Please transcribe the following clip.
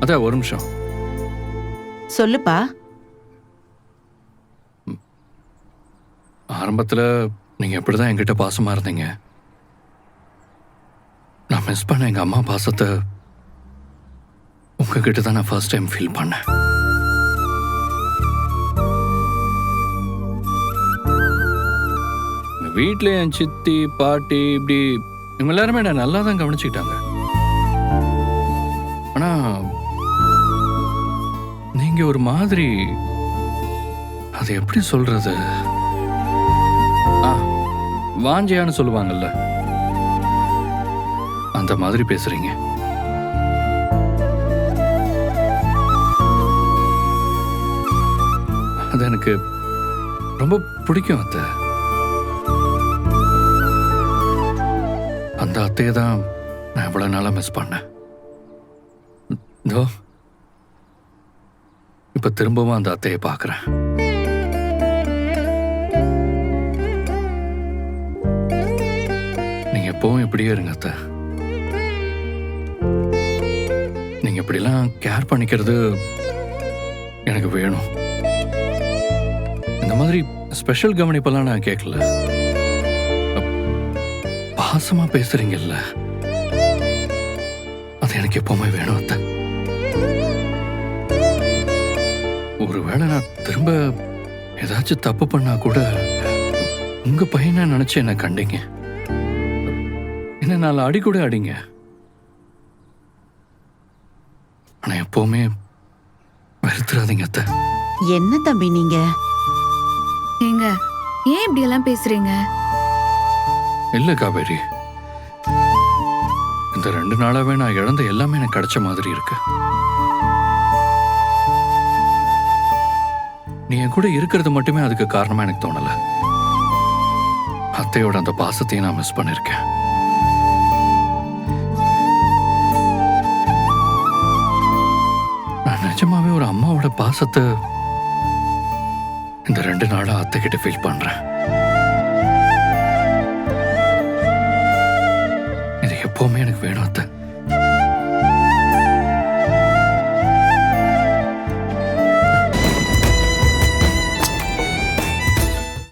அதான் ஒரு நிமிஷம். சொல்லுப்பா. ஆரம்பத்தில் நீங்கள் எப்படி தான் என்கிட்ட பாசமாக இருந்தீங்க. நான் மிஸ் பண்ண எங்கள் அம்மா பாசத்தை உங்ககிட்ட தான் நான் ஃபர்ஸ்ட் டைம் ஃபீல் பண்ணேன். வீட்டில் என் சித்தி பாட்டி இப்படி இவங்க எல்லாருமே நான் நல்லா தான் கவனிச்சுக்கிட்டாங்க. ஆனால் நீங்கள் ஒரு மாதிரி, அது எப்படி சொல்றது, வாஞ்சியான்னு சொல்லுவாங்கல்ல, அந்த மாதிரி பேசுறீங்க. அது எனக்கு ரொம்ப பிடிக்கும் அத்தை. அந்த அத்தையை தான் நான் எவ்வளவு நாளா மிஸ் பண்ணேன். இப்ப திரும்பவும் அந்த அத்தையை பார்க்கிறேன். நீங்க எப்பவும் இப்படியே இருங்க அத்தை. நீங்க இப்படிலாம் கேர் பண்ணிக்கிறது எனக்கு வேணும். இந்த மாதிரி ஸ்பெஷல் கவனிப்பெல்லாம் நான் கேட்கல. பாசமா பேசுறீங்கல்ல, அது எனக்கு எப்பவுமே வேணும் அத்தை. ஒருவேளை நான் திரும்ப ஏதாச்சும் தப்பு பண்ணா கூட உங்க பையனை நினைச்சு என்ன கண்டீங்க. என்ன 4 அடி கூட அடிங்க. ஆனா எப்பவுமே வெறுத்துறாதீங்க அத்தை. என்ன தம்பி நீங்க? ஏங்க ஏன் இப்படி எல்லாம் பேசுறீங்க? இல்ல காவேரி, இந்த 2 நாளாவே நான் இழந்த எல்லாமே எனக்கு கிடைச்ச மாதிரி இருக்கு. நீ என் கூட இருக்கிறது மட்டுமே அதுக்கு காரணமா எனக்கு தோணல. அத்தையோட அந்த பாசத்தையும் நான் மிஸ் பண்ணிருக்கேன். நான் நிஜமாவே ஒரு அம்மாவோட பாசத்தை இந்த 2 நாளா அத்தை கிட்ட ஃபீல் பண்றேன். இது எப்பவுமே எனக்கு வேணும் அத்தை.